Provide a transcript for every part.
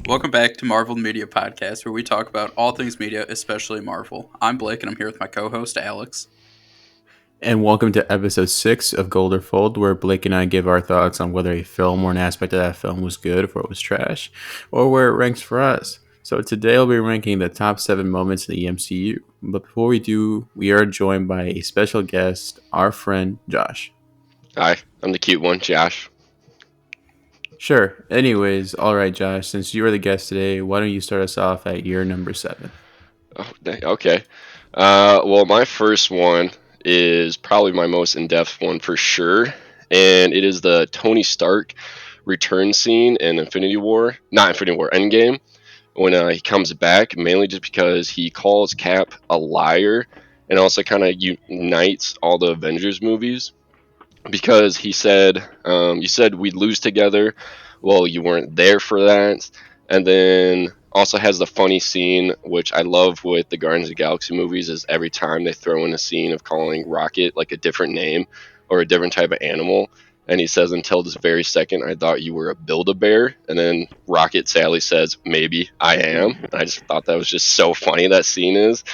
Welcome back to Marveled Media Podcast, where we talk about all things media, especially Marvel. I'm Blake, and I'm here with my co-host, Alex. And welcome to episode 6 of Golder Fold, where Blake and I give our thoughts on whether a film or an aspect of that film was good, if it was trash, or where it ranks for us. So today I'll be ranking the top 7 moments in the MCU. But before we do, we are joined by a special guest, our friend Josh. Hi, I'm the cute one, Josh. Sure. Anyways, alright Josh, since you are the guest today, why don't you start us off at year number 7? Oh, okay. Well, my first one is probably my most in-depth one for sure, and it is the Tony Stark return scene in Endgame, when he comes back, mainly just because he calls Cap a liar, and also kind of unites all the Avengers movies, because he said, you said we'd lose together, well, you weren't there for that, and then also has the funny scene, which I love with the Guardians of the Galaxy movies, is every time they throw in a scene of calling Rocket like a different name or a different type of animal, and he says, until this very second, I thought you were a Build-A-Bear, and then Rocket sadly says, maybe I am. And I just thought that was just so funny, that scene is.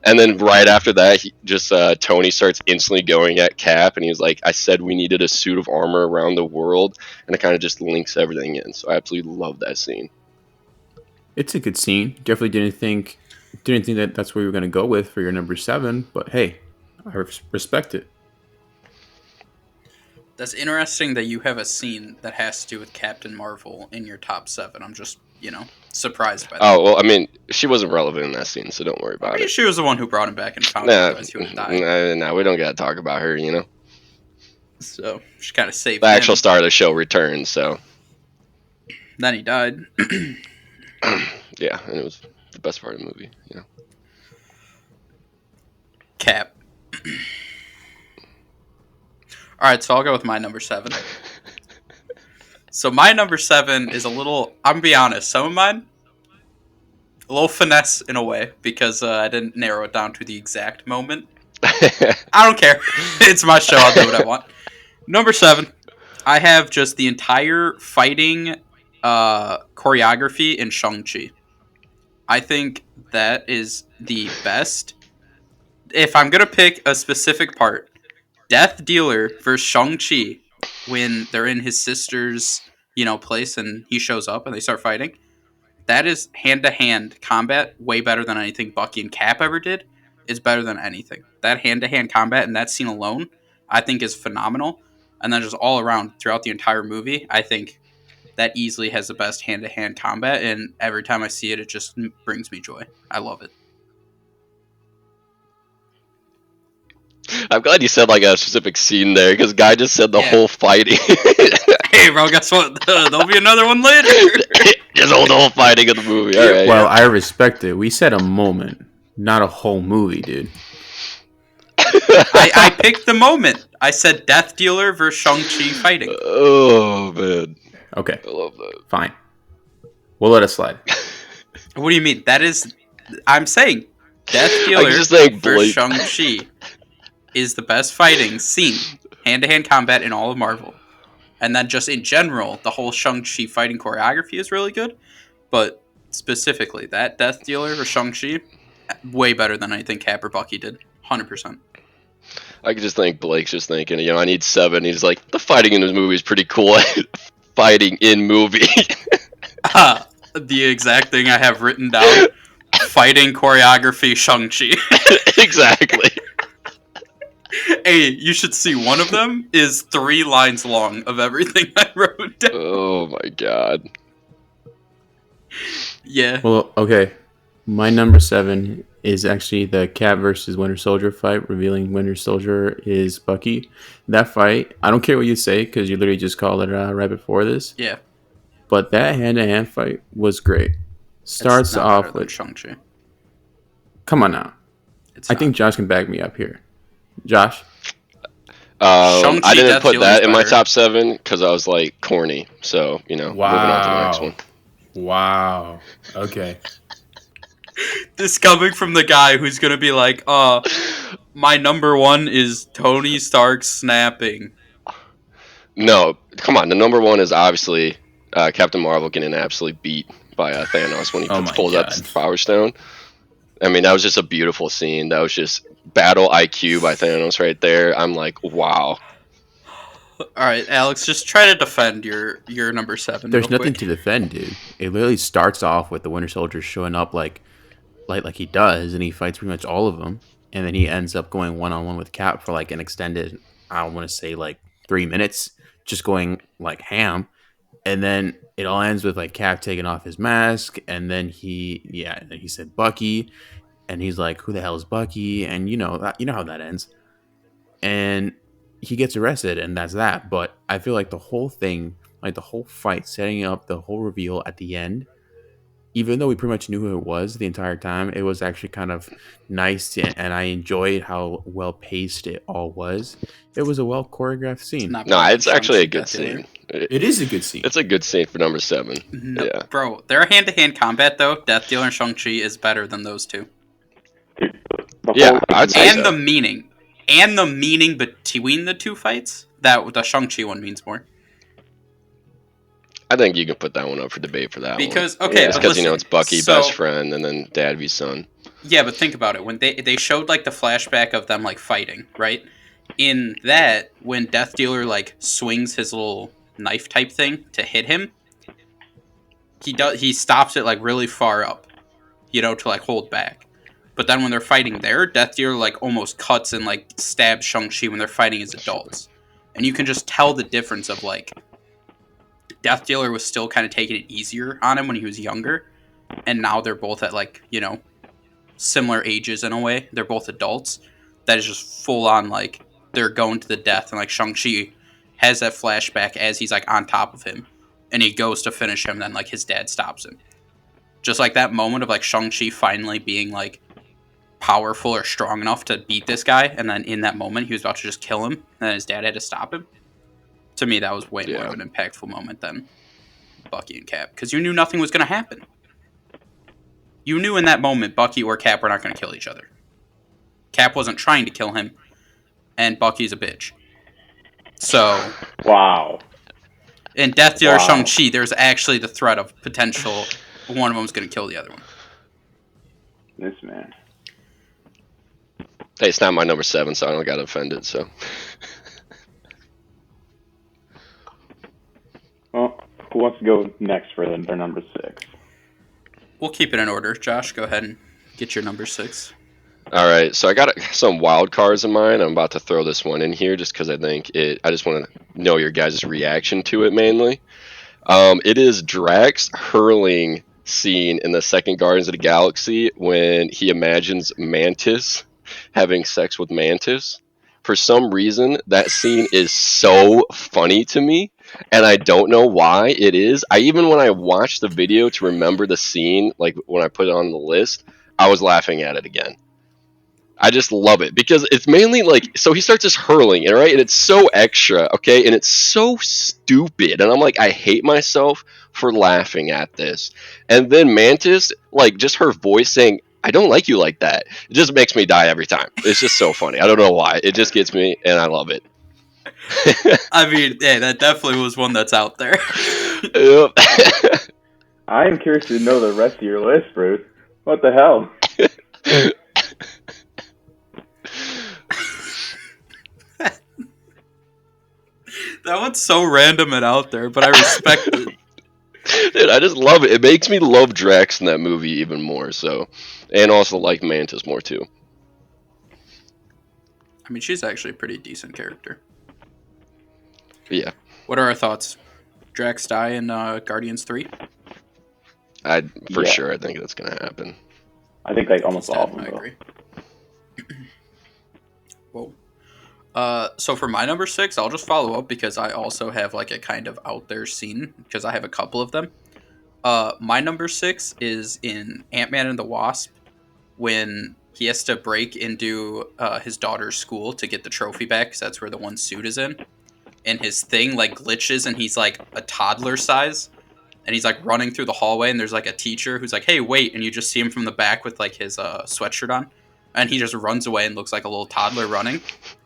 And then right after that, Tony starts instantly going at Cap, and he's like, I said we needed a suit of armor around the world, and it kind of just links everything in. So I absolutely love that scene. It's a good scene. Definitely didn't think that that's where you were going to go with for your number 7, but hey, I respect it. That's interesting that you have a scene that has to do with Captain Marvel in your top 7. I'm just, surprised by that. Oh, well, I mean, she wasn't relevant in that scene, so don't worry about it. She was the one who brought him back and found out otherwise he would have died. No, we don't got to talk about her, So, she kind of saved The him. actual star of the show returns, so. Then he died. Yeah, and it was the best part of the movie, Cap. Alright, so I'll go with my number 7. So my number 7 is a little, I'm going to be honest, some of mine, a little finesse in a way, because I didn't narrow it down to the exact moment. I don't care. It's my show, I'll do what I want. Number 7, I have just the entire fighting choreography in Shang-Chi. I think that is the best. If I'm going to pick a specific part, Death Dealer versus Shang-Chi, when they're in his sister's, place and he shows up and they start fighting, that is hand-to-hand combat way better than anything Bucky and Cap ever did. It's better than anything. That hand-to-hand combat and that scene alone, I think is phenomenal. And then just all around throughout the entire movie, I think that easily has the best hand-to-hand combat, and every time I see it, it just brings me joy. I love it. I'm glad you said like a specific scene there, because Guy just said the whole fighting. Hey, bro, guess what? There'll be another one later. Just the whole fighting of the movie. All right. Well, I respect it. We said a moment, not a whole movie, dude. I picked the moment. I said Death Dealer versus Shang-Chi fighting. Oh, man. Okay. I love that. Fine. We'll let it slide. What do you mean? That is... I'm saying Death Dealer versus Shang-Chi is the best fighting scene, hand-to-hand combat in all of Marvel. And then just in general, the whole Shang-Chi fighting choreography is really good. But specifically, that Death Dealer versus Shang-Chi, way better than anything Cap or Bucky did. 100%. I could just think Blake's just thinking, I need 7. He's like, the fighting in this movie is pretty cool. Fighting in movie. The exact thing I have written down. Fighting choreography Shang-Chi. Exactly. Hey, you should see one of them is 3 lines long of everything I wrote down. Oh my god. Yeah. Well, okay. My number 7 is actually the Cap versus Winter Soldier fight, revealing Winter Soldier is Bucky. That fight, I don't care what you say, because you literally just called it right before this. Yeah. But that hand-to-hand fight was great. Starts off with Shang-Chi. Come on now. I think Josh can back me up here. Josh? I didn't put that in my top 7 because I was like corny. So, moving on to the next one. Wow. Okay. This coming from the guy who's going to be like, my number 1 is Tony Stark snapping. No, come on. The number 1 is obviously Captain Marvel getting absolutely beat by Thanos when he Oh my pulls out God. the Power Stone. I mean, that was just a beautiful scene. That was just battle IQ by Thanos right there. I'm like, wow. All right, Alex, just try to defend your number 7 real There's nothing quick. to defend, dude. It literally starts off with the Winter Soldier showing up like he does, and he fights pretty much all of them, and then he ends up going one on one with Cap for like an extended, I want to say like 3 minutes, just going like ham, and then it all ends with like Cap taking off his mask, and then and then he said Bucky, and he's like, who the hell is Bucky? And you know how that ends, and he gets arrested, and that's that. But I feel like the whole thing, like the whole fight, setting up the whole reveal at the end, even though we pretty much knew who it was the entire time, it was actually kind of nice, and I enjoyed how well paced it all was. It was a well choreographed It's scene. not No, better than it's actually a Shang-Chi good Death Dealer. scene. It is a good scene. It's a good scene for number 7. No, Yeah. bro, their hand-to-hand combat though, Death Dealer and Shang-Chi is better than those two. Dude, the Yeah, whole- I'd say And so. the meaning between the two fights, that the Shang-Chi one means more. I think you can put that one up for debate for that one. Because okay, Yeah. but Because, you know, listen, it's Bucky, so- best friend, and then Dad v son. Yeah, but think about it. When they showed like the flashback of them like fighting, right? In that, when Death Dealer like swings his little knife type thing to hit him, he stops it like really far up, to like hold back. But then when they're fighting there, Death Dealer like almost cuts and like stabs Shang-Chi when they're fighting as adults. And you can just tell the difference of like Death Dealer was still kind of taking it easier on him when he was younger, and now they're both at like, similar ages in a way. They're both adults. That is just full on like they're going to the death, and like Shang-Chi has that flashback as he's like on top of him and he goes to finish him, then like his dad stops him. Just like that moment of like Shang-Chi finally being like powerful or strong enough to beat this guy, and then in that moment he was about to just kill him and then his dad had to stop him. To me, that was way more of an impactful moment than Bucky and Cap, because you knew nothing was going to happen. You knew in that moment Bucky or Cap were not going to kill each other. Cap wasn't trying to kill him, and Bucky's a bitch. So, Wow. in Death Dealer Wow. Shang-Chi, there's actually the threat of potential one of them's going to kill the other one. This man. Hey, it's not my number 7, so I don't got offended, so. Well, who wants to go next for their number 6? We'll keep it in order. Josh, go ahead and get your number 6. All right, so I got some wild cards in mind. I'm about to throw this one in here just because I think I just want to know your guys' reaction to it mainly. It is Drax hurling scene in the second Guardians of the Galaxy when he imagines Mantis having sex with Mantis. For some reason, that scene is so funny to me, and I don't know why it is. When I watched the video to remember the scene, like when I put it on the list, I was laughing at it again. I just love it because it's mainly like, so he starts just hurling, right? And it's so extra, okay? And it's so stupid. And I'm like, I hate myself for laughing at this. And then Mantis, like, just her voice saying, I don't like you like that. It just makes me die every time. It's just so funny. I don't know why. It just gets me, and I love it. I mean, yeah, that definitely was one that's out there. Yep. I am curious to know the rest of your list, Bruce. What the hell? That one's so random and out there, but I respect it. Dude, I just love it. It makes me love Drax in that movie even more, so. And also like Mantis more, too. I mean, she's actually a pretty decent character. Yeah. What are our thoughts? Drax die in Guardians 3? For Yeah. sure, I think that's going to happen. I think like almost all of them I will. agree. Whoa. So for my number 6, I'll just follow up because I also have like a kind of out there scene because I have a couple of them. My number 6 is in Ant-Man and the Wasp when he has to break into his daughter's school to get the trophy back because that's where the one suit is in. And his thing like glitches and he's like a toddler size. And he's like running through the hallway and there's like a teacher who's like, hey, wait. And you just see him from the back with like his sweatshirt on. And he just runs away and looks like a little toddler running.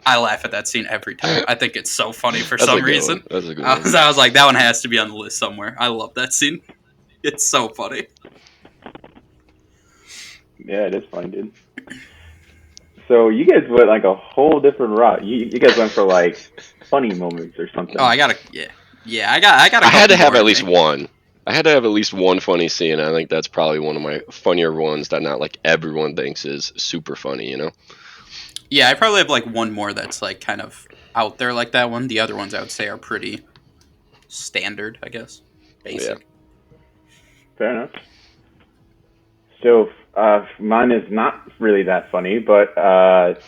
I laugh at that scene every time. I think it's so funny for That's a some good reason. one. That's a good I one. was like, that one has to be on the list somewhere. I love that scene. It's so funny. Yeah, it is funny, dude. So you guys went like a whole different route. You guys went for like funny moments or something. Oh, I got I got a I had to couple have more at in least me. one. I had to have at least one funny scene. I think that's probably one of my funnier ones that not like everyone thinks is super funny, you know? Yeah, I probably have like one more that's like kind of out there like that one. The other ones I would say are pretty standard, I guess. Yeah. Basic. Fair enough. So mine is not really that funny, but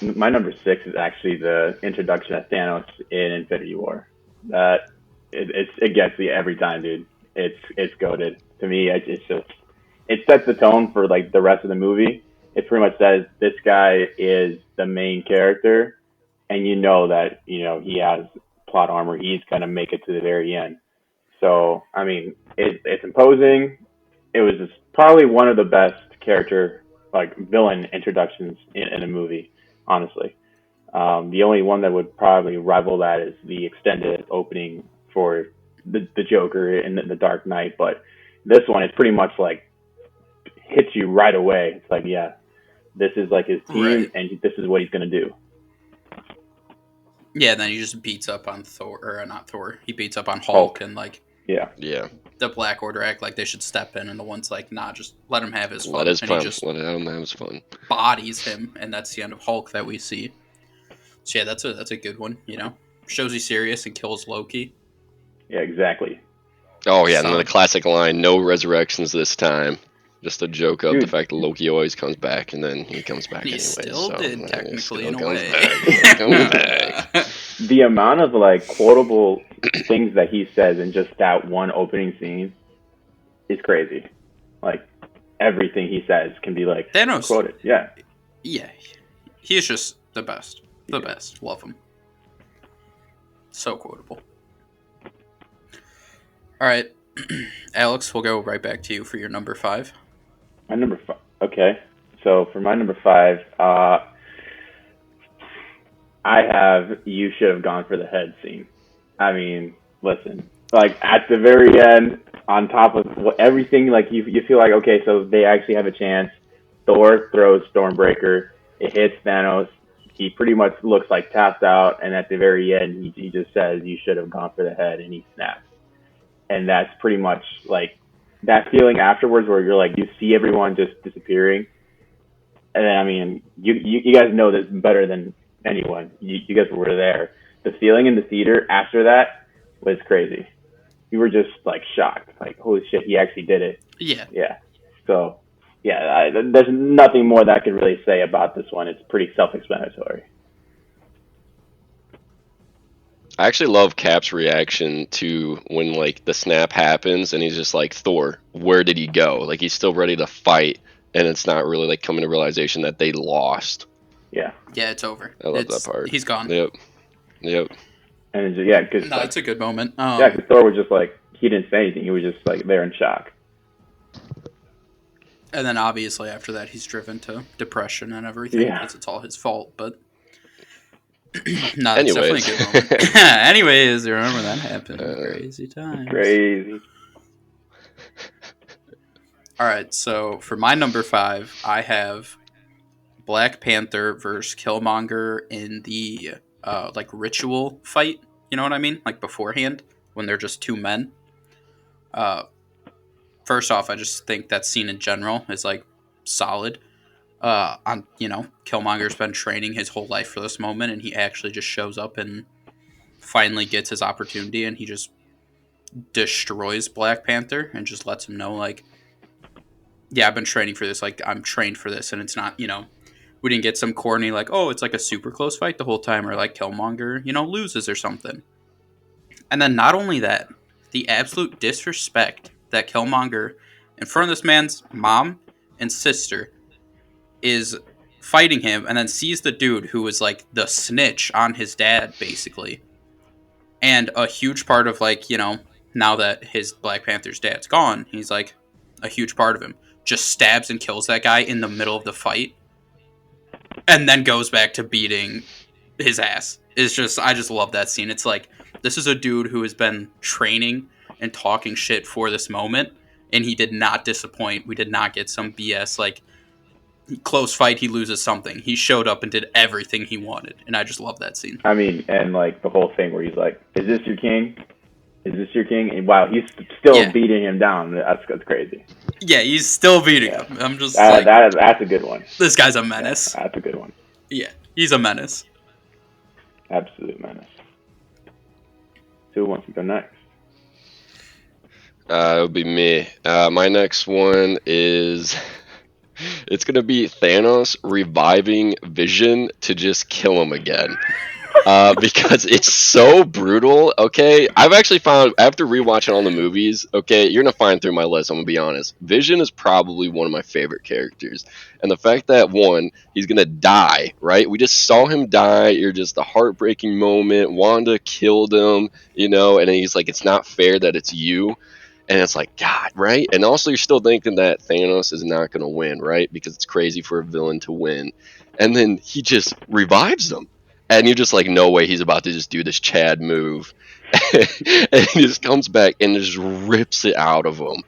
my number 6 is actually the introduction of Thanos in Infinity War. That it gets me every time, dude. It's goated to me. It's just it sets the tone for like the rest of the movie. It pretty much says this guy is the main character, and you know that he has plot armor. He's gonna make it to the very end. So I mean, it's imposing. It was just probably one of the best character like villain introductions in a movie, honestly. The only one that would probably rival that is the extended opening for the Joker in the Dark Knight, but this one is pretty much like hits you right away. It's like, yeah, this is like his team, Right. and this is what he's gonna do. Yeah, then he just beats up on Thor, or not Thor. He beats up on Hulk. And like Yeah, Yeah. the Black Order act like they should step in, and the one's like, nah, just let him have his fun. Let his And he fun. just Let him have his fun. bodies him, and that's the end of Hulk that we see. So yeah, that's a good one. Shows he's serious and kills Loki. yeah, exactly. Oh yeah, and then the Solid. classic line, no resurrections this time. Just a joke of the Dude. fact that Loki always comes back, and then he comes back He anyway. still so, did he technically still in a comes way. back, he comes back. The amount of like quotable things that he says in just that one opening scene is crazy. Like everything he says can be like Thanos. quoted. Yeah. Yeah, he's just the best. The best. Love him. So quotable. All right, Alex, we'll go right back to you for your number 5. My number 5. Okay. So for my number 5, I have you should have gone for the head scene. I mean, listen, like at the very end, on top of everything, like you feel like okay, so they actually have a chance. Thor throws Stormbreaker. It hits Thanos. He pretty much looks like tapped out, and at the very end, he just says, "You should have gone for the head," and he snaps. And that's pretty much like that feeling afterwards, where you're like, you see everyone just disappearing, and then I mean, you guys know this better than anyone. You guys were there. The feeling in the theater after that was crazy. We were just like shocked, like holy shit, he actually did it. Yeah. Yeah. So yeah, there's nothing more that I could really say about this one. It's pretty self-explanatory. I actually love Cap's reaction to when like the snap happens and he's just like, Thor, where did he go? Like he's still ready to fight, and it's not really like coming to realization that they lost. Yeah. Yeah, it's over. I love that part. He's gone. Yep. And it's just, yeah, because No, it's a good moment. yeah, because Thor was just like he didn't say anything. He was just like there in shock. And then obviously after that, he's driven to depression and everything Yeah. because it's all his fault. But no, it's definitely Anyways. a good moment. Anyways, you remember that happened? Crazy times. Crazy. All right, so for my number 5, I have Black Panther versus Killmonger in the like ritual fight. You know what I mean? Like beforehand when they're just two men. First off, I just think that scene in general is like solid. Killmonger's been training his whole life for this moment, and he actually just shows up and finally gets his opportunity, and he just destroys Black Panther and just lets him know, like, yeah, I've been training for this. Like, I'm trained for this, and it's not, we didn't get some corny, like, oh, it's like a super close fight the whole time, or like Killmonger, loses or something. And then not only that, the absolute disrespect that Killmonger, in front of this man's mom and sister, is fighting him, and then sees the dude who was like the snitch on his dad, basically. And a huge part of, like, now that his Black Panther's dad's gone, he's like a huge part of him. Just stabs and kills that guy in the middle of the fight, and then goes back to beating his ass. I just love that scene. It's like, this is a dude who has been training and talking shit for this moment, and he did not disappoint. We did not get some BS like close fight, he loses something. He showed up and did everything he wanted, and I just love that scene. I mean, and like the whole thing where he's like, "Is this your king? Is this your king?" And wow, he's still beating him down. That's crazy. Yeah, he's still beating him. I'm just that's a good one. This guy's a menace. Yeah, that's a good one. Yeah, he's a menace. Absolute menace. So who wants to go next? It'll be me. My next one is it's gonna be Thanos reviving Vision to just kill him again. Because it's so brutal. Okay, I've actually found after rewatching all the movies. Okay, you're gonna find through my list. I'm gonna be honest. Vision is probably one of my favorite characters, and the fact that one, he's gonna die. Right, we just saw him die. You're just a heartbreaking moment. Wanda killed him, you know, and he's like, it's not fair that it's you. And it's like, God, right? And also, you're still thinking that Thanos is not gonna win, right? Because it's crazy for a villain to win, and then he just revives them. And you're just like, no way, he's about to just do this Chad move. And he just comes back and just rips it out of him,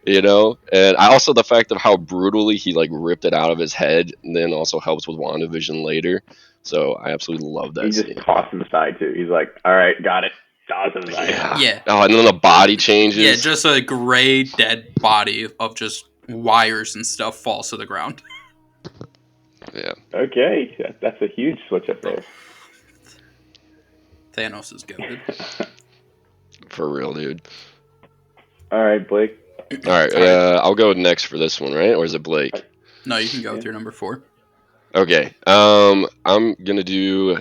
you know? And also the fact of how brutally he, like, ripped it out of his head, and then also helps with WandaVision later. So I absolutely love that scene. He just tossed him aside, too. He's like, all right, got it. Toss him aside. Yeah. Oh, and then the body changes. Yeah, just a gray, dead body of just wires and stuff falls to the ground. Yeah. Okay, that's a huge switch up there. Thanos is goated. For real, dude. All right, Blake. All right, I'll go next for this one, right? Or is it Blake? No, you can go with your number 4. Okay. I'm gonna do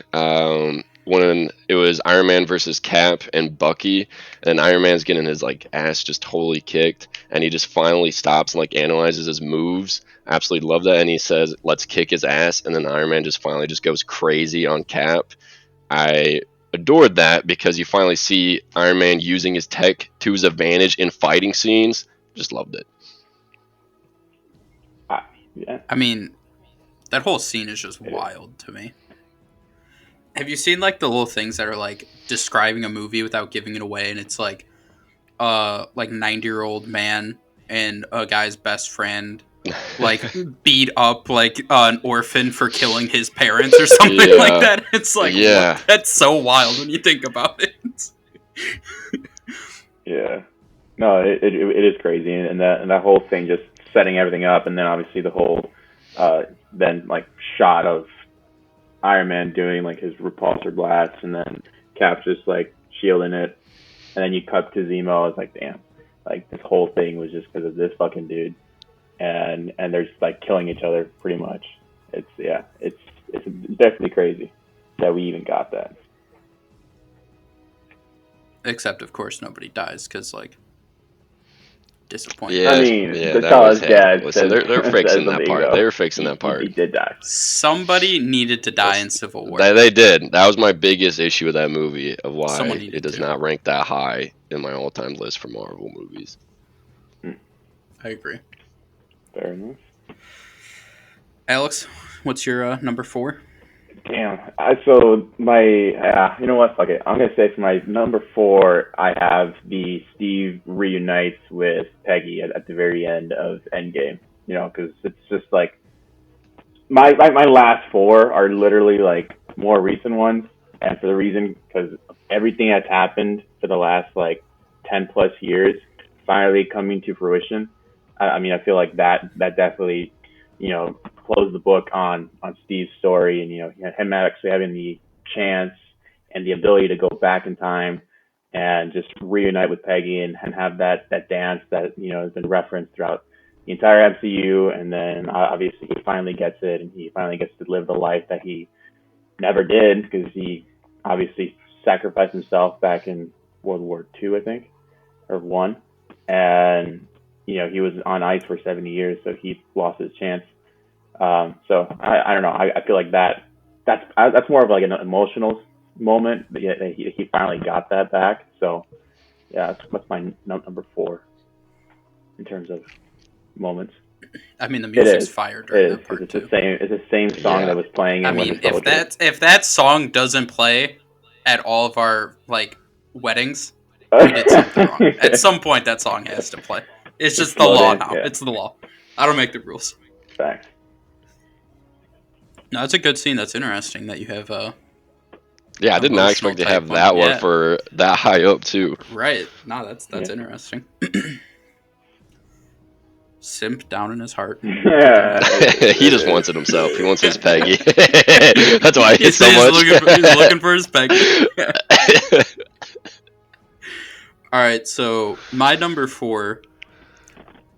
when it was Iron Man versus Cap and Bucky, and Iron Man's getting his like ass just totally kicked, and he just finally stops and like analyzes his moves. I absolutely love that, and he says, "Let's kick his ass," and then Iron Man just finally just goes crazy on Cap. I adored that because you finally see Iron Man using his tech to his advantage in fighting scenes. Just loved it. Yeah. I mean, that whole scene is just wild to me. Have you seen like the little things that are like describing a movie without giving it away, and it's like 90-year-old man and a guy's best friend like beat up like an orphan for killing his parents or something like that. It's like, what? That's so wild when you think about it. Yeah. No, it is crazy, and that whole thing just setting everything up, and then obviously the whole then like shot of Iron Man doing like his repulsor blasts, and then Cap's just like shielding it, and then you cut to Zemo. It's like, damn, like this whole thing was just because of this fucking dude, and they're just like killing each other pretty much. It's definitely crazy that we even got that. Except of course nobody dies because like disappointing. Yeah, I mean, Listen, they're fixing that part. They were fixing that part. He did die. Somebody needed to die in Civil War. They did. That was my biggest issue with that movie, of why it does to. not rank that high in my all-time list for Marvel movies. I agree. Fair enough. Alex, what's your number 4? Damn. So my, you know what? Fuck it. I'm gonna say for my number 4, I have the Steve reunites with Peggy at the very end of Endgame. You know, because it's just like my last 4 are literally like more recent ones, and for the reason because everything that's happened for the last like 10 plus years finally coming to fruition. I mean, I feel like that definitely, you know, close the book on Steve's story, and you know, him actually having the chance and the ability to go back in time and just reunite with Peggy and have that dance that, you know, has been referenced throughout the entire MCU, and then obviously he finally gets it, and he finally gets to live the life that he never did because he obviously sacrificed himself back in World War II, I think, or one, and you know, he was on ice for 70 years, so he lost his chance. So I don't know. I feel like that's more of like an emotional moment. But yeah, he finally got that back. So yeah, that's my number 4 in terms of moments. I mean, the music's fire during that part too. It's the same song that was playing. I mean, if that song doesn't play at all of our like weddings, we did something wrong. At some point, that song has to play. It's just the float law in, now. yeah. It's the law. I don't make the rules. Facts. No, it's a good scene. That's interesting that you have Yeah, I did not emotional expect to type have that one Yeah. for that high up too. Right. No, that's Yeah. interesting. Simp down in his heart. He just wants it himself. He wants his Peggy. That's why he's so much. He's looking for his Peggy. All right, so my number 4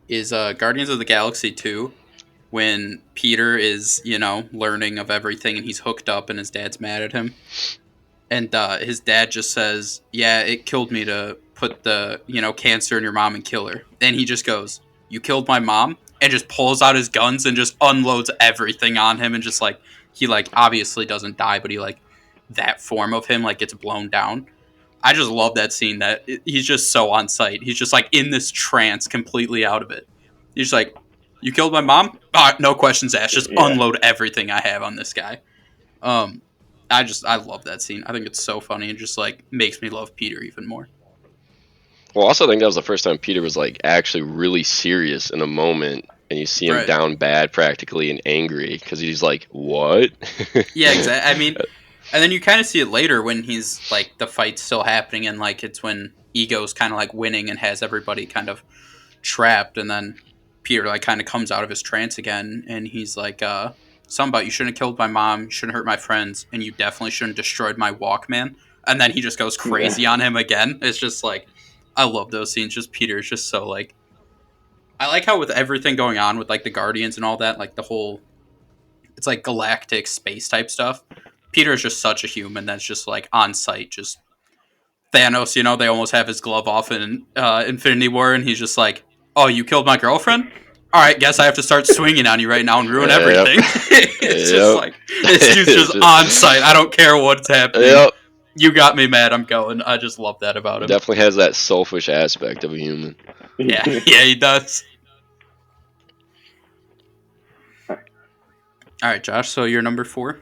is Guardians of the Galaxy 2, when Peter is, learning of everything and he's hooked up and his dad's mad at him. And his dad just says, yeah, it killed me to put the, cancer in your mom and kill her. And he just goes, you killed my mom? And just pulls out his guns and just unloads everything on him. And just he obviously doesn't die, but he that form of him gets blown down. I just love that scene that he's just so on sight. He's just in this trance, completely out of it. He's just you killed my mom? No questions asked. Just unload everything I have on this guy. I love that scene. I think it's so funny and just makes me love Peter even more. Well, also I think that was the first time Peter was actually really serious in a moment, and you see him down bad practically and angry because he's what? Yeah, exactly. I mean, and then you kind of see it later when he's the fight's still happening and it's when Ego's kind of winning and has everybody kind of trapped, and then Peter kind of comes out of his trance again and he's something about you shouldn't have killed my mom, you shouldn't hurt my friends, and you definitely shouldn't have destroyed my Walkman. And then he just goes crazy on him again. It's just I love those scenes. Just Peter's just so I like how with everything going on with the Guardians and all that, the whole, it's galactic space type stuff. Peter's just such a human that's just on site. Just Thanos, they almost have his glove off in Infinity War, and he's just oh, you killed my girlfriend? All right, guess I have to start swinging on you right now and ruin everything. It's just this dude's just on site. I don't care what's happening. Yep. You got me mad. I'm going. I just love that about him. Definitely has that selfish aspect of a human. Yeah, he does. All right, Josh. So you're number 4.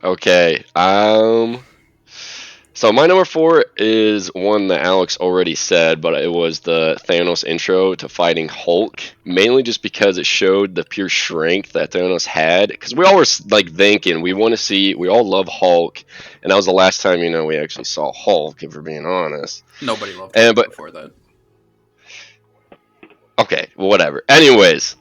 Okay. So my number 4 is one that Alex already said, but it was the Thanos intro to fighting Hulk, mainly just because it showed the pure strength that Thanos had. Because we all were thinking we all love Hulk, and that was the last time we actually saw Hulk, if we're being honest. Nobody loved Hulk before that. Okay, well, whatever. Anyways,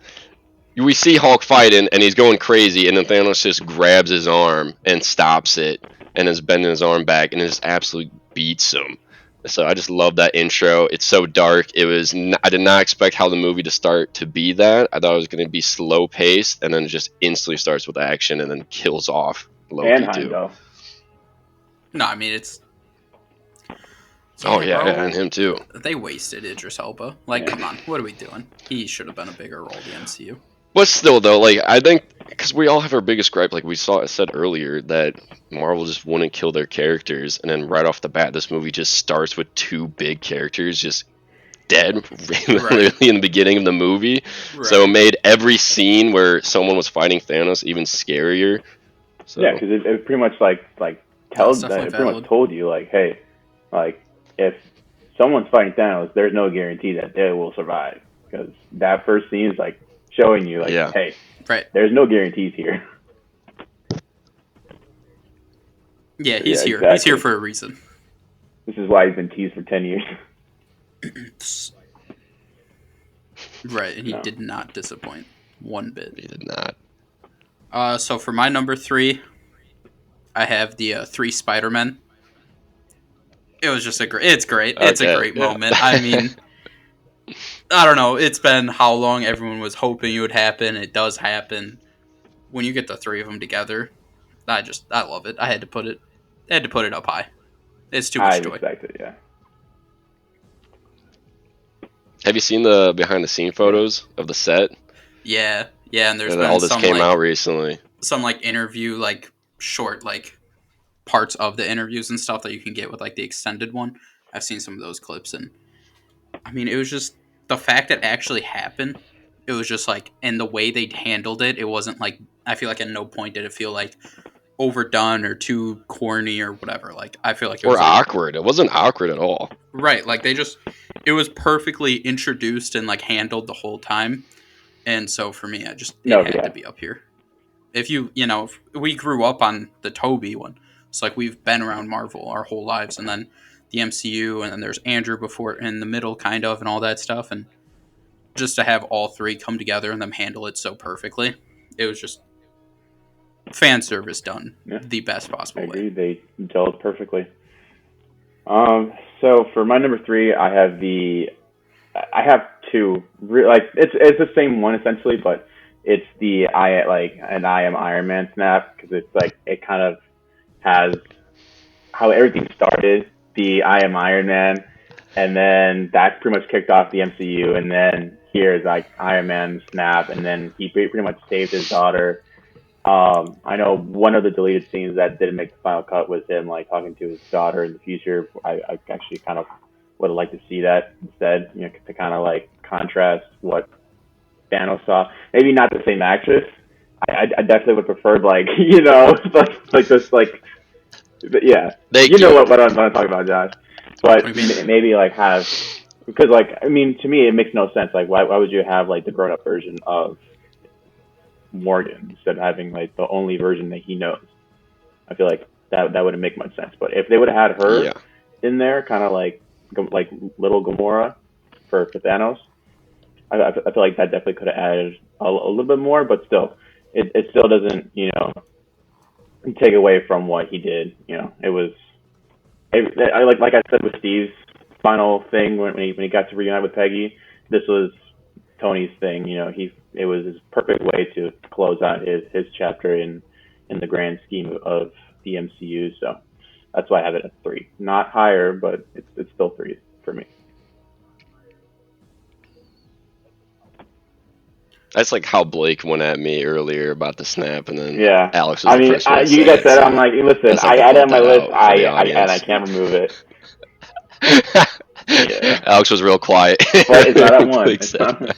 we see Hulk fighting, and he's going crazy, and then Thanos just grabs his arm and stops it, and is bending his arm back, and it just absolutely beats him. So I just love that intro. It's so dark. I did not expect how the movie to start to be that. I thought it was going to be slow paced, and then it just instantly starts with action, and then kills off Loki and too. Heimdall. No, I mean it's. And him too. They wasted Idris Elba. Come on, what are we doing? He should have been a bigger role in the MCU. But still, though, I think because we all have our biggest gripe, we said earlier, that Marvel just wouldn't kill their characters, and then right off the bat, this movie just starts with 2 big characters just dead, literally in the beginning of the movie. Right. So it made every scene where someone was fighting Thanos even scarier. So. Yeah, because it pretty much told you hey, if someone's fighting Thanos, there's no guarantee that they will survive, because that first scene is showing you hey, there's no guarantees here. Yeah, he's here. Exactly. He's here for a reason. This is why he's been teased for 10 years. Right, and he did not disappoint one bit. He did not. So for my number 3, I have the 3 Spider-Men. It was just it's great. It's a great moment. I mean, I don't know. It's been how long everyone was hoping it would happen. It does happen. When you get the 3 of them together, I love it. I had to put it up high. It's too much joy. I respect it, yeah. Have you seen the behind the scene photos of the set? Yeah, and there's been all this came out recently. Some interview short parts of the interviews and stuff that you can get with the extended one. I've seen some of those clips, and I mean, it was just the fact that it actually happened. It was just and the way they handled it, it wasn't I feel at no point did it feel overdone or too corny or whatever. I feel it was awkward. It wasn't awkward at all. Right, it it was perfectly introduced and like handled the whole time. And so for me, it had to be up here. If if we grew up on the Toby one, it's like we've been around Marvel our whole lives, and then the MCU, and then there's Andrew before in the middle, kind of, and all that stuff, and just to have all three come together and them handle it so perfectly, it was just fan service done the best possible way. I agree. They gelled perfectly. So for my number 3, I have two. Like it's the same one essentially, but it's I am Iron Man snap, because it's like it kind of has how everything started. The I am Iron Man, and then that pretty much kicked off the MCU, and then here's like Iron Man snap, and then he pretty much saved his daughter. I know one of the deleted scenes that didn't make the final cut was him like talking to his daughter in the future. I actually kind of would have liked to see that instead, to kind of like contrast what Thanos saw. Maybe not the same actress. I definitely would prefer like like this like yeah. You know what I'm talking about, Josh. But maybe like have, because like I mean, to me it makes no sense. Like why would you have like the grown up version of Morgan instead of having like the only version that he knows? I feel like that wouldn't make much sense. But if they would have had her in there, kind of like little Gamora for Thanos, I feel like that definitely could have added a little bit more. But still, it still doesn't take away from what he did. It was like I said with Steve's final thing when he got to reunite with Peggy. This was Tony's thing. It was his perfect way to close out his chapter in the grand scheme of the MCU. So that's why I have it at 3. Not higher, but it's still 3 for me. That's like how Blake went at me earlier about the snap, and then Alex was the first one to say you guys said, so I'm like, listen, I added on my list, and I can't remove it. Alex was real quiet. But it's not at 1. It's not.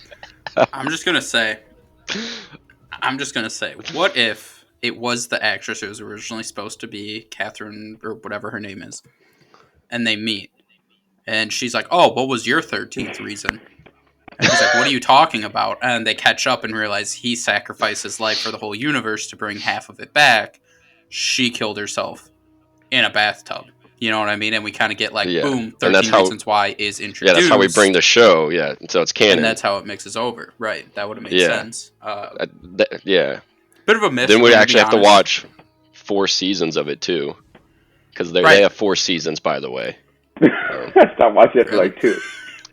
I'm just gonna say, what if it was the actress who was originally supposed to be Catherine or whatever her name is, and they meet, and she's like, "Oh, what was your 13th reason?" And he's like, "What are you talking about?" And they catch up and realize he sacrificed his life for the whole universe to bring half of it back. She killed herself in a bathtub. You know what I mean? And we kind of get like, boom, 13 Reasons Why is introduced. Yeah, that's how we bring the show. Yeah, so it's canon. And that's how it mixes over. Right. That would have made sense. Yeah. Bit of a miss. Then we'd actually have to watch 4 seasons of it, too. Because they have 4 seasons, by the way. Stop watching it for like 2.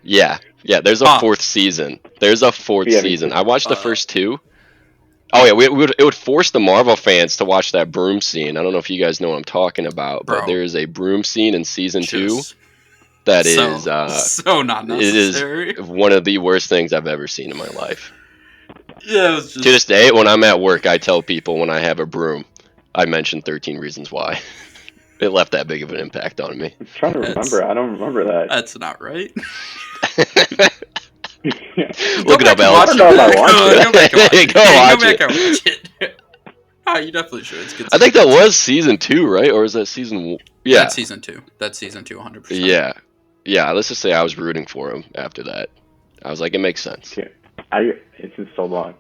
Yeah, there's a 4th season. There's a 4th season. I watched the first 2. Oh yeah, it would force the Marvel fans to watch that broom scene. I don't know if you guys know what I'm talking about, but there is a broom scene in season 2 that is so not necessary. It is one of the worst things I've ever seen in my life. Yeah, it was just... To this day, when I'm at work, I tell people when I have a broom, I mention 13 Reasons Why. It left that big of an impact on me. I'm trying to remember. I don't remember that. That's not right. Look it up, Alex. I don't know if I want to. Go back and watch it. Go back and watch it. Oh, you definitely should. It's good. I think that was season 2, right? Or is that season 1? Yeah. That's season 2. 100%. Yeah, let's just say I was rooting for him after that. I was like, it makes sense. Yeah. It's been so long.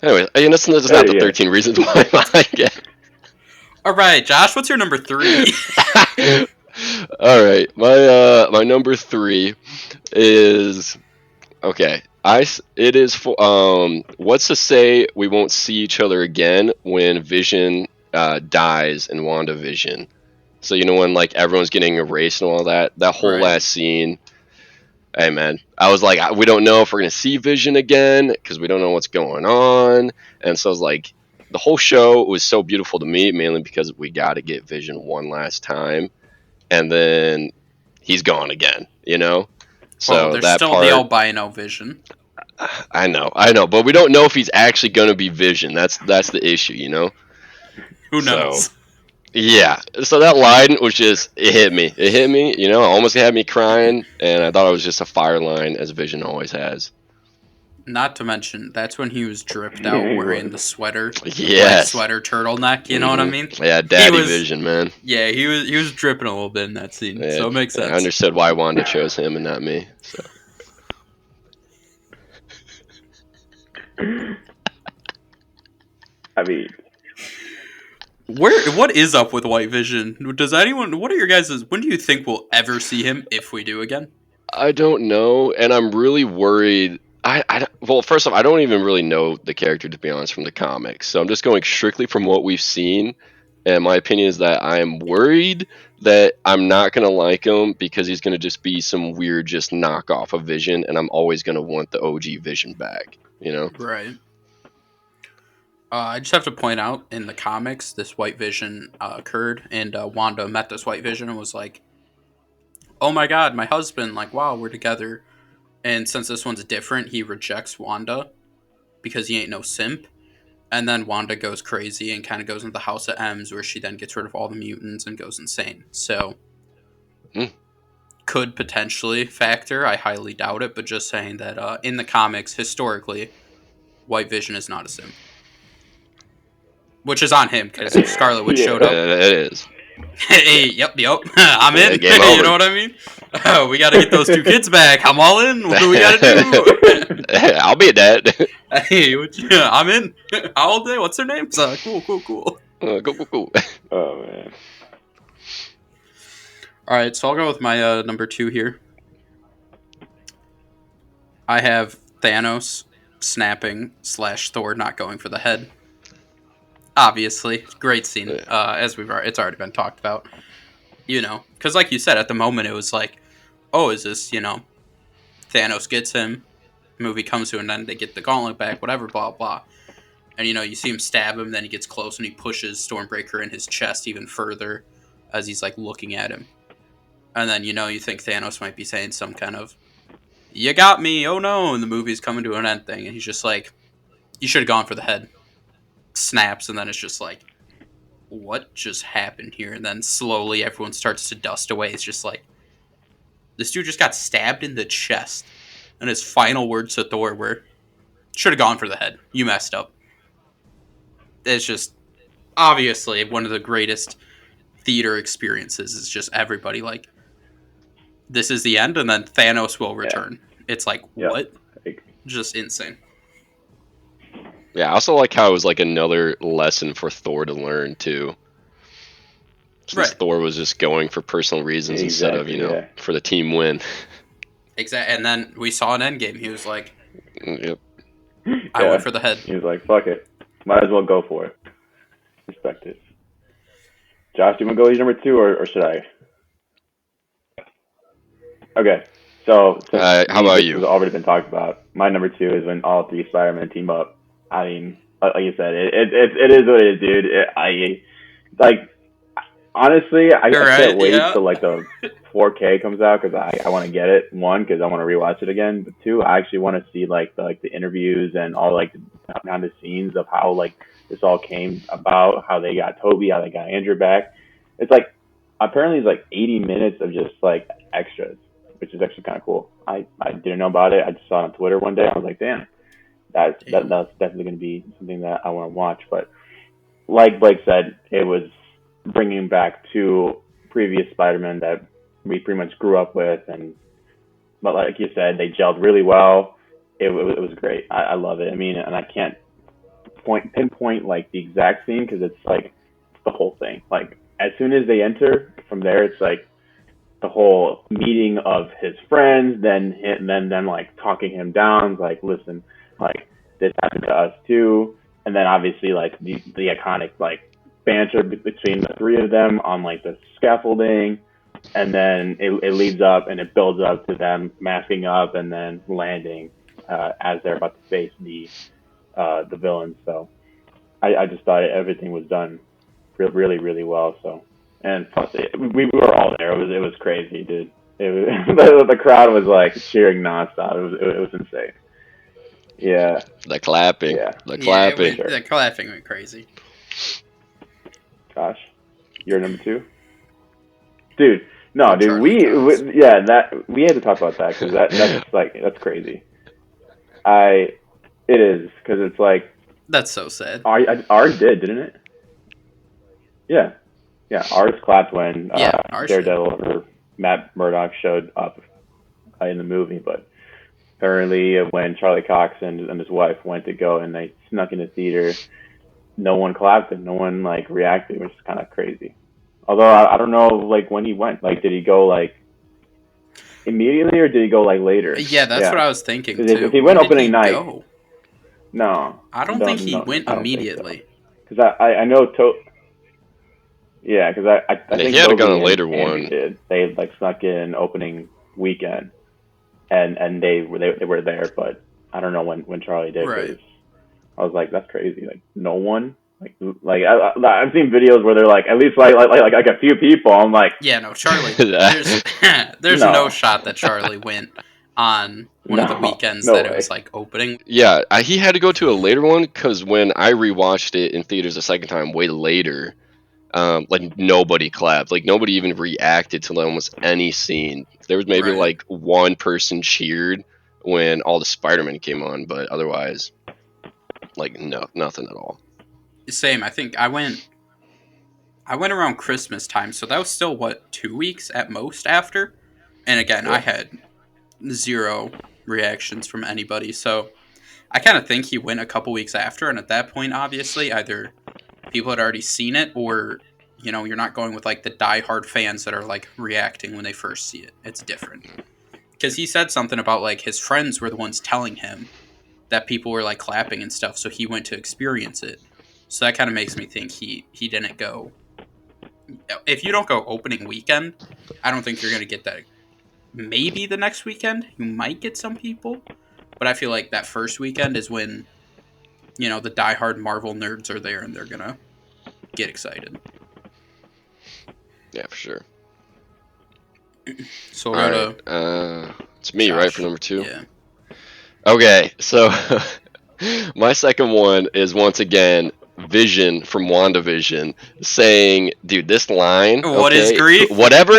Anyway, that's not the 13 Reasons Why I get. All right, Josh, what's your number 3? All right, my number 3 is okay. It is for what's to say we won't see each other again when Vision dies in WandaVision. So when like everyone's getting erased and all that whole last scene. Hey man, I was like, we don't know if we're gonna see Vision again because we don't know what's going on, and so I was like, the whole show was so beautiful to me, mainly because we got to get Vision one last time, and then he's gone again. So there's that still part, the albino Vision. I know, but we don't know if he's actually gonna be Vision. That's the issue, Who knows? So, yeah. So that line was just it hit me. It almost had me crying, and I thought it was just a fire line, as Vision always has. Not to mention, that's when he was dripped out he wearing was. the sweater, black Yes. sweater turtleneck. You know what I mean? Yeah, daddy was- vision, man. Yeah, he was dripping a little bit in that scene, so it makes sense. I understood why Wanda chose him and not me. So. I mean, What is up with White Vision? Does anyone? What are your guys'? When do you think we'll ever see him, if we do again? I don't know, and I'm really worried. Well, first off, I don't even really know the character, to be honest, from the comics. So I'm just going strictly from what we've seen. And my opinion is that I am worried that I'm not going to like him because he's going to just be some weird, just knockoff of Vision. And I'm always going to want the OG Vision back, you know? Right. I just have to point out, in the comics, this White Vision occurred, and Wanda met this White Vision and was like, oh my god, my husband, like, wow, we're together. And since this one's different, he rejects Wanda because he ain't no simp. And then Wanda goes crazy and kind of goes into the House of M's, where she then gets rid of all the mutants and goes insane. So, could potentially factor. I highly doubt it, but just saying that in the comics, historically, White Vision is not a simp. Which is on him, because if Scarlet Witch showed up... It is. Hey, yep, I'm in. Game You over. know what I mean? We got to get those 2 kids back. I'm all in. What do we got to do? I'll be a dad. Hey, I'm in. How old are they? What's their names? Cool. Go. oh man. All right, so I'll go with my number 2 here. I have Thanos snapping / Thor not going for the head. Obviously, great scene. As it's already been talked about. You know, because like you said, at the moment it was like, oh, is this, Thanos gets him, movie comes to an end, they get the gauntlet back, whatever, blah, blah. And, you see him stab him, then he gets close and he pushes Stormbreaker in his chest even further as he's, like, looking at him. And then, you think Thanos might be saying some kind of, you got me, oh no, and the movie's coming to an end thing. And he's just like, you should have gone for the head. Snaps, and then it's just like, what just happened here? And then slowly everyone starts to dust away. It's just like, this dude just got stabbed in the chest. And his final words to Thor were, should have gone for the head. You messed up. It's just, obviously, one of the greatest theater experiences. Is just everybody like, this is the end, and then Thanos will return. Yeah. It's like, what? Just insane. Yeah, I also like how it was like another lesson for Thor to learn too. Since Thor was just going for personal reasons instead of, for the team win. Exactly. And then we saw an Endgame. He was like, yep. I went for the head. He was like, fuck it. Might as well go for it. Respect it. Josh, do you want to go with your number 2 or should I? Okay. So how about you? This has already been talked about. My number 2 is when all 3 Spider-Man team up. I mean, like you said, it is what it is, dude. Honestly, I can't wait till like the 4K comes out because I want to get it. 1, because I want to rewatch it again. But 2, I actually want to see like the interviews and all like the behind the scenes of how like this all came about, how they got Toby, how they got Andrew back. It's like apparently it's like 80 minutes of just like extras, which is actually kind of cool. I didn't know about it. I just saw it on Twitter one day. I was like, damn. That's definitely going to be something that I want to watch. But like Blake said, it was bringing back 2 previous Spider-Men that we pretty much grew up with. But like you said, they gelled really well. It was great. I love it. I mean, and I can't pinpoint like the exact scene because it's like the whole thing. Like as soon as they enter, from there it's like the whole meeting of his friends, then like talking him down, like listen. Like this happened to us too, and then obviously like the iconic like banter between the 3 of them on like the scaffolding, and then it leads up and it builds up to them masking up and then landing as they're about to face the villains. So I just thought everything was done really really well. So and plus we were all there. It was crazy, dude. It was, the crowd was like cheering nonstop. It was insane. Yeah. The clapping. Yeah. The clapping. The clapping went crazy. Gosh. You're number 2? Dude. No, dude. We had to talk about that because that's like, that's crazy. It is because it's like That's so sad. ours didn't it? Yeah, yeah. Ours clapped when Yeah, ours Daredevil or Matt Murdock showed up in the movie, but apparently when Charlie Cox and his wife went to go and they snuck in the theater, no one clapped and no one like reacted, which is kind of crazy. Although I don't know like when he went, like did he go like immediately or did he go like later? Yeah, that's what I was thinking too. If he went When did opening he night, go? no, I don't think he went I don't think immediately. so. Because I know yeah, because I Yeah, think he had to go on a Toby later and Andrew one. did. They like snuck in opening weekend, and they were there, but I don't know when Charlie did. Right. 'Cause I was like, that's crazy. Like no one. I've seen videos where they're like at least like a few people. I'm like, Yeah, no, Charlie. There's no shot that Charlie went on one of the weekends no that way. it was like opening. Yeah, he had to go to a later one because when I rewatched it in theaters a second time, way later, like nobody clapped, like nobody even reacted to almost any scene. There was maybe Right. like one person cheered when all the Spider-Man came on, but otherwise, like nothing at all. Same. I think I went around Christmas time, so that was still 2 weeks at most after. And again, I had zero reactions from anybody, so I kind of think he went a couple weeks after, and at that point, obviously, either people had already seen it, or you're not going with like the diehard fans that are like reacting when they first see it. It's different because he said something about like his friends were the ones telling him that people were like clapping and stuff, so he went to experience it. So that kind of makes me think he didn't go. If you don't go opening weekend, I don't think you're going to get that. Maybe the next weekend you might get some people, but I feel like that first weekend is when the diehard Marvel nerds are there and they're gonna get excited. Yeah, for sure. So we'll go to it's me, Josh. right, for number 2. Yeah. Okay, so my second one is once again Vision from WandaVision saying, dude, this line. What is grief? Whatever.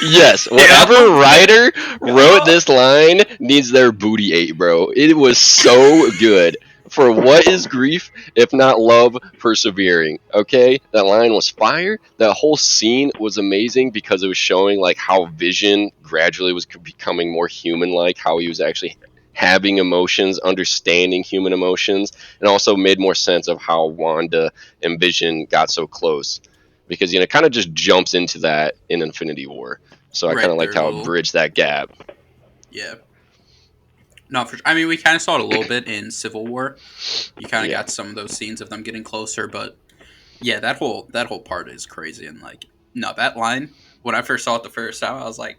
Yes, whatever writer wrote this line needs their booty ate, bro. It was so good. For what is grief if not love persevering? Okay, that line was fire. That whole scene was amazing because it was showing like how Vision gradually was becoming more human-like, how he was actually having emotions, understanding human emotions, and also made more sense of how Wanda and Vision got so close. Because, it kind of just jumps into that in Infinity War. So I kind of liked how it bridged that gap. Yeah. No, I mean, we kind of saw it a little bit in Civil War. You kind of got some of those scenes of them getting closer, but yeah, that whole part is crazy. And like, no, that line, when I first saw it the first time, I was like,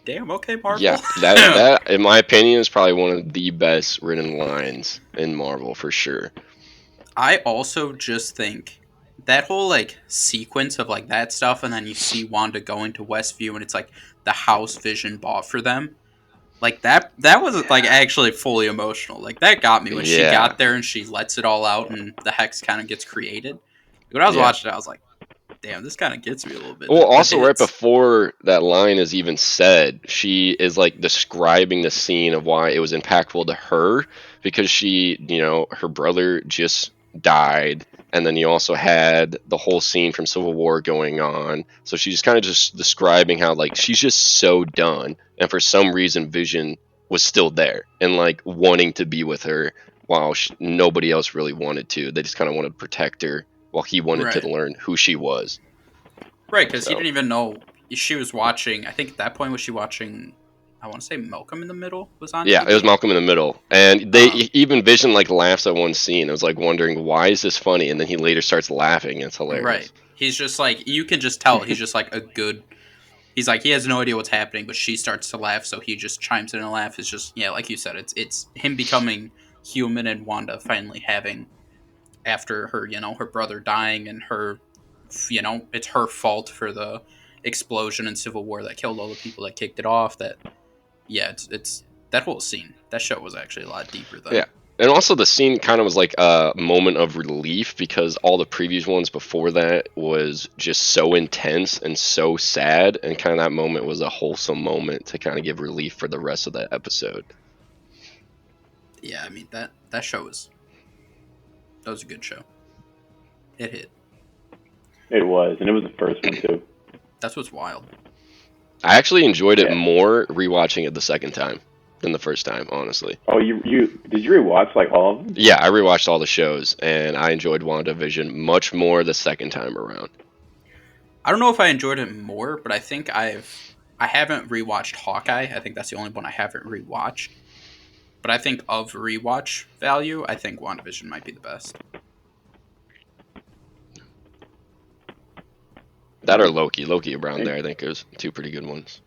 damn, okay, Marvel. Yeah, that in my opinion is probably one of the best written lines in Marvel for sure. I also just think that whole like sequence of like that stuff, and then you see Wanda going to Westview, and it's like the house Vision bought for them. Like that was like actually fully emotional. Like that got me when she got there and she lets it all out, and the hex kind of gets created. When I was watching it, I was like, damn, this kind of gets me a little bit. Well, also right before that line is even said, she is like describing the scene of why it was impactful to her, because she, her brother just died, and then you also had the whole scene from Civil War going on. So she's kind of just describing how like she's just so done, and for some reason Vision was still there and like wanting to be with her while nobody else really wanted to. They just kind of wanted to protect her while he wanted to learn who she was. Right, because he didn't even know she was watching. I think at that point, was she watching, I want to say Malcolm in the Middle was on Yeah, TV? It was Malcolm in the Middle. And they even Vision like laughs at one scene. I was like wondering, why is this funny? And then he later starts laughing. It's hilarious. Right. He's just like, you can just tell he's just like he's like, he has no idea what's happening, but she starts to laugh, so he just chimes in and laughs. It's just, yeah, like you said, it's him becoming human and Wanda finally having, after her, her brother dying and her, it's her fault for the explosion in Civil War that killed all the people that kicked it off. That, yeah, it's that whole scene. That show was actually a lot deeper than. Yeah. And also the scene kind of was like a moment of relief because all the previous ones before that was just so intense and so sad, and kind of that moment was a wholesome moment to kind of give relief for the rest of that episode. Yeah, I mean that show was a good show. It hit. It was, and it was the first one too. That's what's wild. I actually enjoyed it Yeah. more rewatching it the second time than the first time, honestly. Oh, you did you rewatch like all of them? Yeah, I rewatched all the shows, and I enjoyed WandaVision much more the second time around. I don't know if I enjoyed it more, but I think I haven't rewatched Hawkeye. I think that's the only one I haven't rewatched. But I think of rewatch value, I think WandaVision might be the best. That or Loki. Loki around there, I think, is two pretty good ones.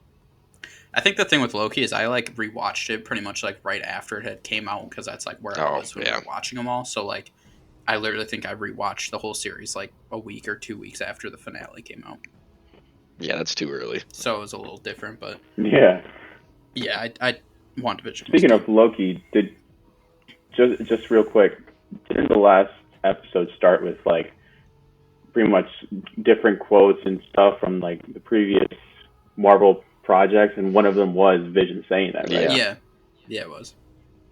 I think the thing with Loki is I like rewatched it pretty much like right after it had came out because that's like where I was when we were watching them all. So like, I literally think I rewatched the whole series like a week or 2 weeks after the finale came out. Yeah, that's too early. So it was a little different, but Yeah. I WandaVision. Speaking of Loki, did just real quick, didn't the last episode start with like pretty much different quotes and stuff from like the previous Marvel projects, and one of them was Vision saying that, right? Yeah, it was.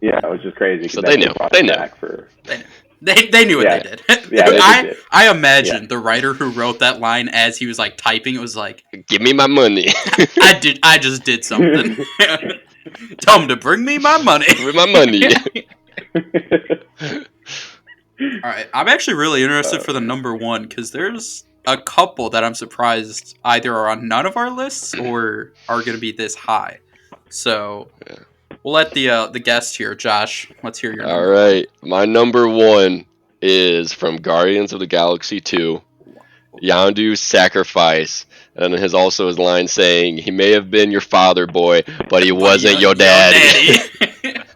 Yeah, it was just crazy. So they knew. They knew. They knew what they did. Yeah, they did. I imagine the writer who wrote that line as he was like typing, it was like, "Give me my money." I just did something. Tell him to bring me my money. With my money. All right, I'm actually really interested for the number one because there's a couple that I'm surprised either are on none of our lists or are going to be this high. So we'll let the guest here, Josh. Let's hear your. All right, my number one is from Guardians of the Galaxy 2, Yondu Sacrifice. And his line saying, "He may have been your father, boy, but he wasn't your daddy."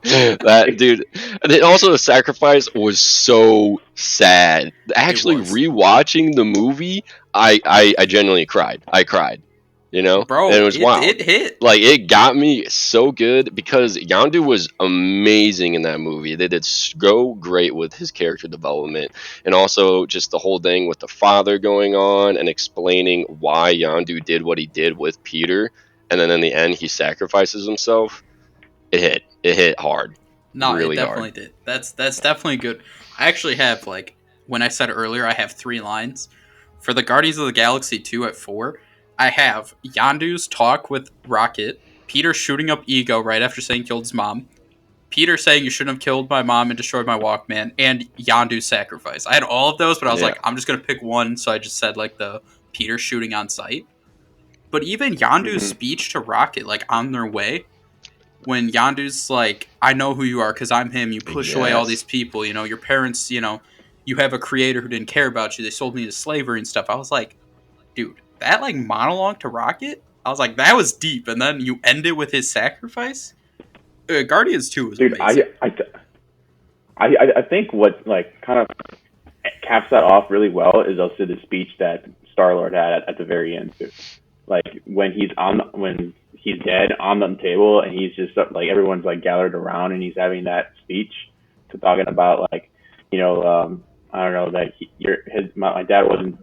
That dude. And then also the sacrifice was so sad. Actually, rewatching the movie, I genuinely cried. I cried. You know, bro, and it was wild. It hit. Like it got me so good because Yondu was amazing in that movie. They did so great with his character development, and also just the whole thing with the father going on and explaining why Yondu did what he did with Peter, and then in the end he sacrifices himself. It hit hard. No, really it definitely hard. did. That's definitely good. I actually have like when I said earlier, I have 3 lines for the Guardians of the Galaxy 2 at 4. I have Yondu's talk with Rocket, Peter shooting up Ego right after saying killed his mom, Peter saying you shouldn't have killed my mom and destroyed my Walkman, and Yondu's sacrifice. I had all of those, but I was like, I'm just going to pick one, so I just said like the Peter shooting on sight. But even Yondu's speech to Rocket, like on their way, when Yondu's like, I know who you are because I'm him, you push away all these people, you know, your parents, you know, you have a creator who didn't care about you, they sold me to slavery and stuff. I was like, dude, that like monologue to Rocket, I was like, that was deep. And then you end it with his sacrifice. Guardians 2 was amazing. I think what like kind of caps that off really well is also the speech that Star-Lord had at the very end too. Like when he's dead on the table and he's just like everyone's like gathered around and he's having that speech to talking about like, you know, I don't know that my dad wasn't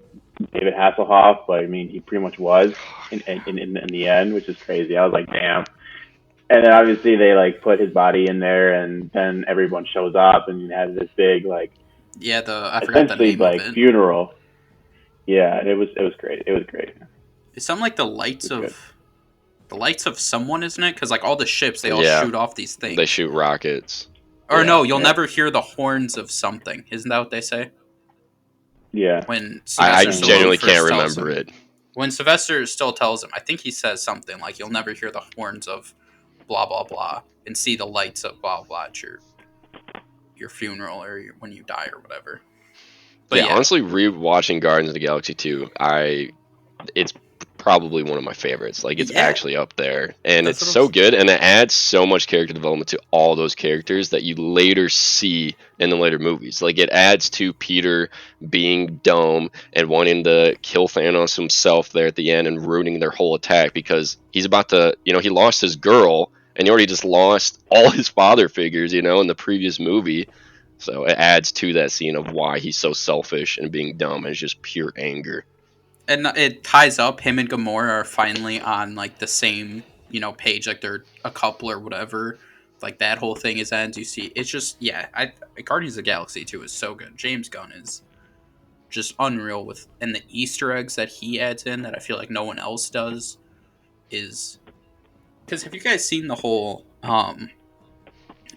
David Hasselhoff, but I mean he pretty much was in the end, which is crazy. I was like, damn. And then obviously they like put his body in there, and then everyone shows up and has this big like I forgot the name like of it. funeral. Yeah, and it was great. It was great. It's something like the lights of someone, isn't it? Because like all the ships, they all shoot off these things. They shoot rockets. Or no, you'll never hear the horns of something. Isn't that what they say? Yeah. When I genuinely can't remember it. When Sylvester still tells him, I think he says something like, "You'll never hear the horns of blah blah blah and see the lights of blah blah at your funeral or when you die or whatever." But yeah, honestly, rewatching Guardians of the Galaxy 2, it's probably one of my favorites. Like, it's actually up there, and it's so good, and it adds so much character development to all those characters that you later see in the later movies. Like, it adds to Peter being dumb and wanting to kill Thanos himself there at the end and ruining their whole attack because he's about to, you know, he lost his girl, and he already just lost all his father figures, you know, in the previous movie. So it adds to that scene of why he's so selfish and being dumb, and it's just pure anger. And it ties up, him and Gamora are finally on like the same, you know, page, like they're a couple or whatever like that whole thing is ends. You see, it's just Guardians of the Galaxy 2 is so good. James Gunn is just unreal and the Easter eggs that he adds in that I feel like no one else does is because have you guys seen the whole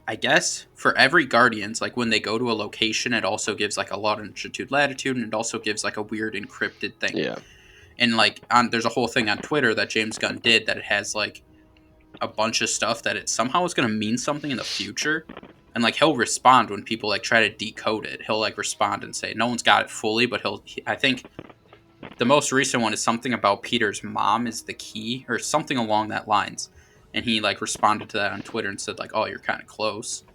I guess for every Guardians, like when they go to a location, it also gives like a longitude, latitude, and it also gives like a weird encrypted thing. Yeah. And like there's a whole thing on Twitter that James Gunn did that it has like a bunch of stuff that it somehow is going to mean something in the future. And like he'll respond when people like try to decode it. He'll like respond and say no one's got it fully, but I think the most recent one is something about Peter's mom is the key or something along that lines. And he like responded to that on Twitter and said like, "Oh, you're kind of close."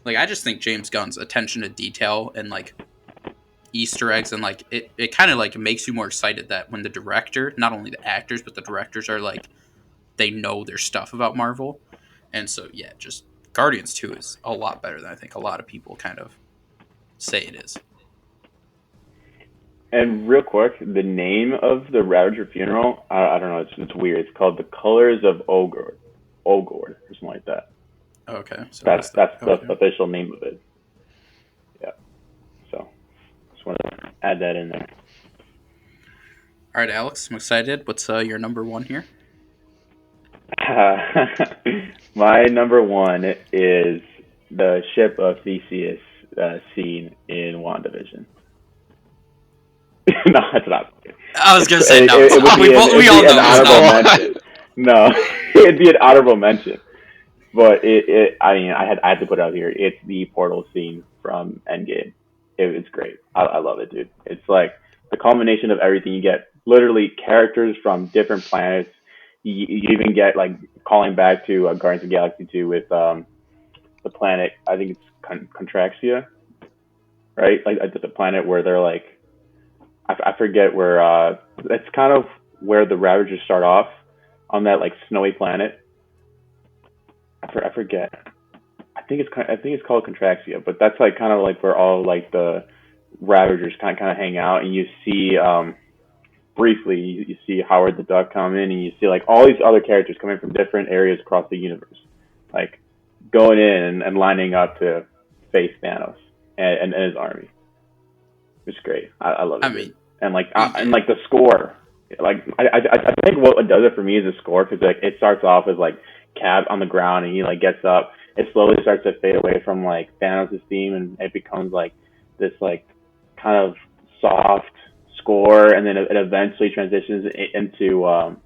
Like I just think James Gunn's attention to detail and like Easter eggs and like it kind of like makes you more excited that when the director, not only the actors but the directors are like they know their stuff about Marvel. And so yeah, just Guardians 2 is a lot better than I think a lot of people kind of say it is. And real quick, the name of the Ravager funeral, I don't know, it's weird. It's called The Colors of Ogord, or something like that. Okay. So that's the official name of it. Yeah. So just want to add that in there. All right, Alex, I'm excited. What's your number one here? My number one is the ship of Theseus scene in WandaVision. No, that's not. I was gonna say no. We all know honorable mention. No, it'd be an honorable mention. But I mean, I had to put it out here. It's the portal scene from Endgame. It's great. I love it, dude. It's like the culmination of everything. You get literally characters from different planets. You even get like calling back to Guardians of the Galaxy 2 with the planet. I think it's Contraxia, right? Like the planet where they're like. I forget where. It's kind of where the Ravagers start off on that like snowy planet. I forget. I think it's called Contraxia, but that's like kind of like where all like the Ravagers kind of hang out, and you see briefly you see Howard the Duck come in, and you see like all these other characters coming from different areas across the universe, like going in and lining up to face Thanos and his army. It's great. I love it. I mean, and like the score, like I think what does it for me is the score, because like it starts off as like Cap on the ground and he like gets up. It slowly starts to fade away from like Thanos' theme, and it becomes like this like kind of soft score, and then it eventually transitions into I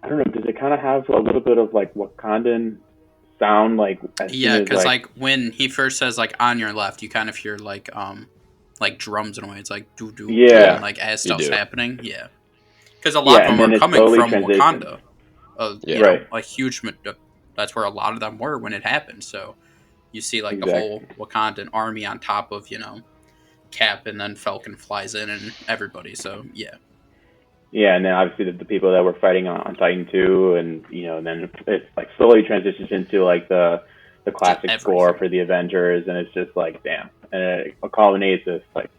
don't know. Does it kind of have a little bit of like Wakandan sound? Like yeah, because like when he first says like on your left, you kind of hear like drums in a way. It's like doo doo. Yeah. And, like as stuff's happening. Yeah. Because a lot of them are coming from Wakanda. Right. A huge. That's where a lot of them were when it happened. So you see like Exactly. the whole Wakandan army on top of Cap, and then Falcon flies in and everybody. So yeah. Yeah, and then obviously the people that were fighting on Titan 2, and and then it like slowly transitions into like the classic score for the Avengers, and it's just like damn, and it culminates with like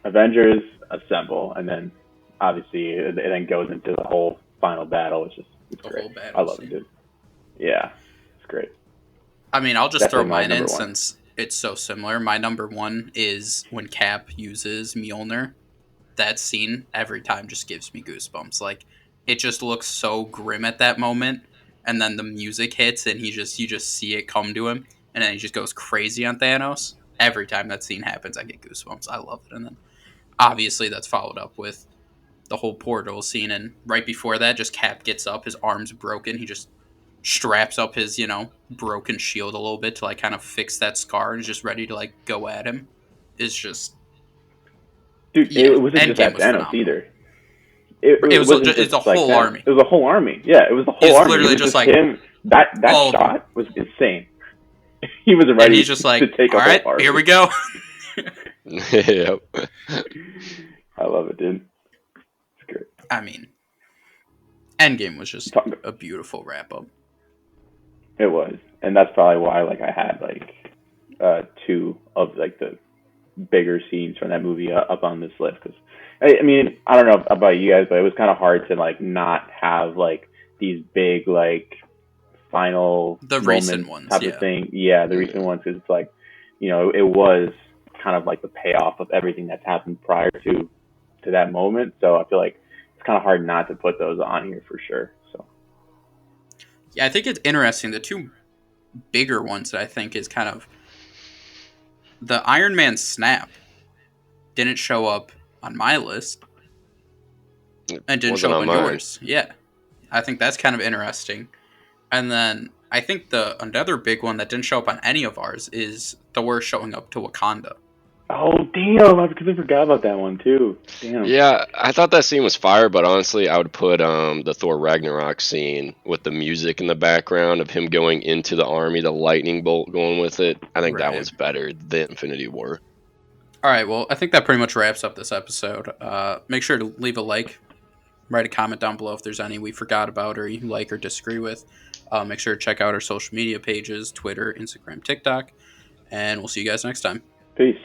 Avengers assemble, and then obviously it then goes into the whole final battle. It's great. Whole battle I love it, dude. Yeah, it's great. I mean, I'll just Definitely throw mine in one. Since it's so similar. My number one is when Cap uses Mjolnir. That scene every time just gives me goosebumps. Like it just looks so grim at that moment, and then the music hits, and you just see it come to him, and then he just goes crazy on Thanos. Every time that scene happens, I get goosebumps. I love it. And then obviously that's followed up with the whole portal scene, and right before that, just Cap gets up, his arm's broken. He just straps up his broken shield a little bit to like kind of fix that scar, and is just ready to like go at him. It's just. Dude, yeah, it wasn't just that Thanos either. It's a whole army. It was a whole army. Yeah, it was the whole army. Literally it was just like him. That shot was insane. He was ready. And he's just like, to take all right, here we go. Yep. I love it, dude. It's great. I mean, Endgame was just a beautiful wrap up. It was, and that's probably why like I had like two of like the bigger scenes from that movie up on this list, because I mean I don't know about you guys, but it was kind of hard to like not have like these big like final The moment recent ones, type yeah. of thing. Yeah, the recent ones, because it's like, it was kind of like the payoff of everything that's happened prior to that moment. So I feel like it's kind of hard not to put those on here for sure. So Yeah, I think it's interesting. The two bigger ones that I think is kind of the Iron Man snap didn't show up on my list and didn't Wasn't show up on on mine. yours. Yeah, I think that's kind of interesting. And then I think another big one that didn't show up on any of ours is Thor showing up to Wakanda. oh damn, I completely forgot about that one too. Damn. Yeah, I thought that scene was fire, but honestly, I would put the Thor Ragnarok scene with the music in the background of him going into the army, the lightning bolt going with it. I think that Right. one's better than Infinity War. All right, well, I think that pretty much wraps up this episode. Make sure to leave a like, write a comment down below if there's any we forgot about or you like or disagree with. Make sure to check out our social media pages, Twitter, Instagram, TikTok, and we'll see you guys next time. Peace.